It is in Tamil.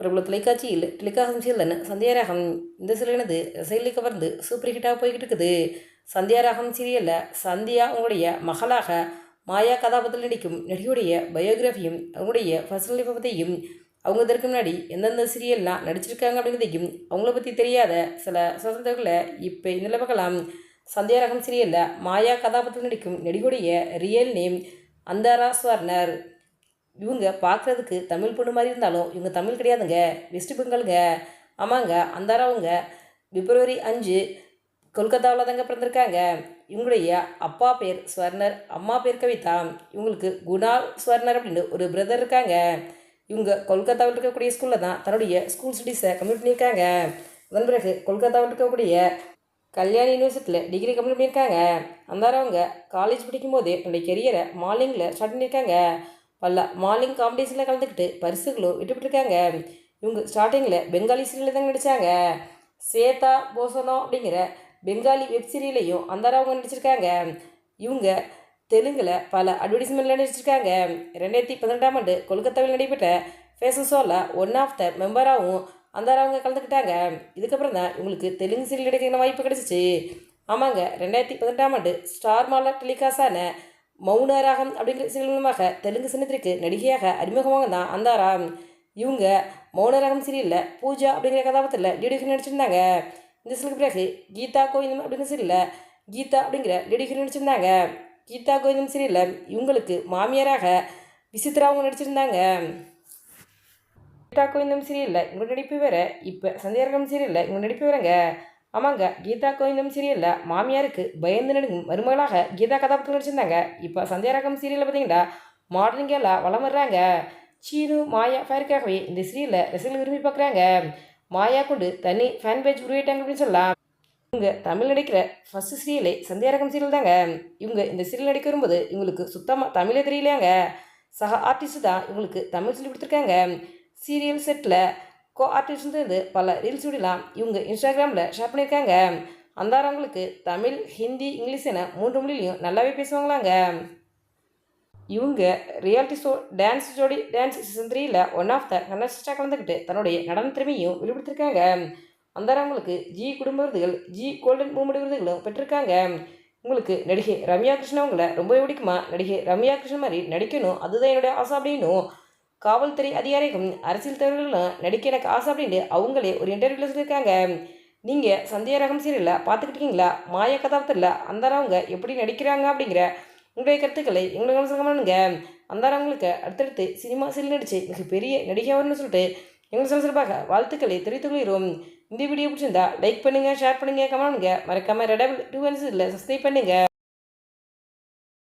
பிரபல தொலைக்காட்சியில் டெலிகாஸ்ட் சீரியல் சந்தியாராகம் இந்த சீரியலானது ரசிகர்களை கவர்ந்து சூப்பர் ஹிட்டாக போய்கிட்டு இருக்குது. சந்தியாராகம் சீரியலில் சந்தியா உங்களுடைய மகளாக மாயா கதாபாத்திரத்தில் நடிக்கும் நடிகையுடைய பயோகிராஃபியும் அவங்களுடைய பர்சனல் லைஃப்பை பற்றியும் அவங்க இதற்கு முன்னாடி எந்தெந்த சீரியல்லாம் நடிச்சிருக்காங்க அப்படிங்கிறதையும் அவங்கள பற்றி தெரியாத சில சுதந்திரங்களை இப்போ இதில் பார்க்கலாம். சந்தியாராகம் சீரியலில் மாயா கதாபாத்திரத்தில் நடிக்கும் நடிகையுடைய ரியல் நேம் அந்தாரா ஸ்வர்ணர். இவங்க பார்க்குறதுக்கு தமிழ் பொண்ணு மாதிரி இருந்தாலும் இவங்க தமிழ் கிடையாதுங்க, வெஸ்ட் பெங்காலுங்க. ஆமாங்க, அந்தாராவுங்க பிப்ரவரி 5 கொல்கத்தாவில் தாங்க பிறந்திருக்காங்க. இவங்களுடைய அப்பா பேர் ஸ்வர்ணர், அம்மா பேர் கவிதா. இவங்களுக்கு குணால் ஸ்வர்ணர் அப்படின்னு ஒரு பிரதர் இருக்காங்க. இவங்க கொல்கத்தாவில் இருக்கக்கூடிய ஸ்கூலில் தான் தன்னுடைய ஸ்கூல் ஸ்டடீஸை கம்ப்ளீட் பண்ணியிருக்காங்க. அதன் பிறகு கொல்கத்தாவில் இருக்கக்கூடிய கல்யாணி யூனிவர்சிட்டியில் டிகிரி கம்ப்ளீட் பண்ணியிருக்காங்க. அந்தாராவங்க காலேஜ் படிக்கும்போதே தன்னுடைய கெரியரை மார்னிங்கில் ஸ்டார்ட் பண்ணியிருக்காங்க. பல மார்னிங் காம்படிஷனில் கலந்துக்கிட்டு பரிசுகளும் விட்டுவிட்டுருக்காங்க. இவங்க ஸ்டார்டிங்கில் பெங்காலி சீரியலில் தாங்க நடித்தாங்க. ஸ்வேதா போசனோ அப்படிங்கிற பெங்காலி வெப் சீரியலையும் அந்தாராவங்க நடிச்சிருக்காங்க. இவங்க தெலுங்கில் பல அட்வர்டைஸ்மெண்ட்டில் நடிச்சிருக்காங்க. 2012ஆம் ஆண்டு கொல்கத்தாவில் நடைபெற்ற ஃபேஷன் ஷோவில் ஒன் ஆஃப் த மெம்பராகவும் அந்தாராவங்க கலந்துக்கிட்டாங்க. இதுக்கப்புறம் தான் இவங்களுக்கு தெலுங்கு சீரியல் எடுக்கிற வாய்ப்பு கிடச்சிச்சு. ஆமாங்க, 2018ஆம் ஆண்டு ஸ்டார் மாலர் டெலிகாஸ்டான மௌனராகம் அப்படிங்கிற சீரியல் மூலமாக தெலுங்கு சின்னத்திற்கு நடிகையாக அறிமுகமாக தான் அந்தாரா. இவங்க மௌனராகம் சீரியலில் பூஜா அப்படிங்கிற கதாபாத்திரத்தில் லீடிக்கு நடிச்சிருந்தாங்க. இந்த சீரியலுக்கு பிறகு கீதா கோவிந்தம் அப்படிங்கிற சீரியலில் கீதா அப்படிங்கிற லீடிக்கு நடிச்சிருந்தாங்க. கீதா கோவிந்தம் சீரியலில் இவங்களுக்கு மாமியாராக விசித்ராவும் நடிச்சிருந்தாங்க. கீதா கோவிந்தம் சீரியலில் இவங்க நடிப்பு வேறு, இப்போ சந்தியாராகம் சீரியலில் இவங்க நடிப்பு வேறுங்க. ஆமாங்க, கீதா கோவிந்தம் சீரியலில் மாமியாருக்கு பயந்து நடுங்கும் மருமகளாக கீதா கதாபாத்திரம் நடிச்சிருந்தாங்க. இப்போ சந்தியாராகம் சீரியலில் பார்த்தீங்கன்னா மாடர்னிங்கெல்லாம் வளம் வர்றாங்க. சீனு மாயா ஃபேருக்காகவே இந்த சீரியலில் ரசிகர்கள் விரும்பி பார்க்குறாங்க. மாயா கொண்டு தனி ஃபேன் பேஜ் உருவாயிட்டாங்க அப்படின்னு சொல்லலாம். இவங்க தமிழ் நடிக்கிற ஃபஸ்ட்டு சீரியலே சந்தியாராகம் சீரியல் தாங்க. இவங்க இந்த சீரியல் நடிக்க வரும்போது இவங்களுக்கு சுத்தமாக தமிழே தெரியலையாங்க. சக ஆர்டிஸ்ட் தான் இவங்களுக்கு தமிழ் சொல்லி கொடுத்துருக்காங்க. சீரியல் செட்டில் கோ ஆர்டிஸ்ட் இருந்து பல ரீல்ஸ் வீடியோலாம் இவங்க இன்ஸ்டாகிராமில் ஷேர் பண்ணியிருக்காங்க. அந்தாரவங்களுக்கு தமிழ், ஹிந்தி, இங்கிலீஷ் என 3 மொழிலையும் நல்லாவே பேசுவாங்களாங்க. இவங்க reality show dance Jodi dance season 3ல் ஒன் ஆஃப் த கண்டஸ்டாக கலந்துக்கிட்டு தன்னுடைய நடன திறமையும் வெளிப்படுத்திருக்காங்க. அந்தாரவங்களுக்கு ஜி குடும்ப விருதுகள், ஜி கோல்டன் மூமெண்ட் விருதுகளும் பெற்றிருக்காங்க. உங்களுக்கு நடிகை ரம்யா கிருஷ்ணன் அவங்கள ரொம்பவே பிடிக்குமா? நடிகை ரம்யா கிருஷ்ணன் மாதிரி நடிக்கணும், அதுதான் என்னுடைய ஆசை அப்படின்னும் காவல்துறை அதிகாரிகளும் அரசியல் தலைவர்களும் நடிக்க எனக்கு ஆசை அப்படின்னு அவங்களே ஒரு இன்டர்வியூவில் சொல்லியிருக்காங்க. நீங்கள் சந்தியாராகம் சீரியலில் பார்த்துக்கிட்டு இருக்கீங்களா? மாயா கதாபாத்திரத்தில் அந்தாராவங்க எப்படி நடிக்கிறாங்க அப்படிங்கிற உங்களுடைய கருத்துக்களை எங்களுக்கு பண்ணுங்க. அந்தாராவங்களுக்கு அடுத்தடுத்து சினிமா சீரியல் நடித்து மிகப்பெரிய நடிகை வரணும்னு சொல்லிட்டு எங்களுக்கு சிறப்பாக வாழ்த்துக்களை தெரிவித்துக் கொள்கிறோம். இந்த வீடியோ பிடிச்சிருந்தா லைக் பண்ணுங்கள், ஷேர் பண்ணுங்கள், கமெண்ட் பண்ணுங்கள். மறக்காமல் ரெட் டபுள் 2 சப்ஸ்கிரைப் பண்ணுங்கள்.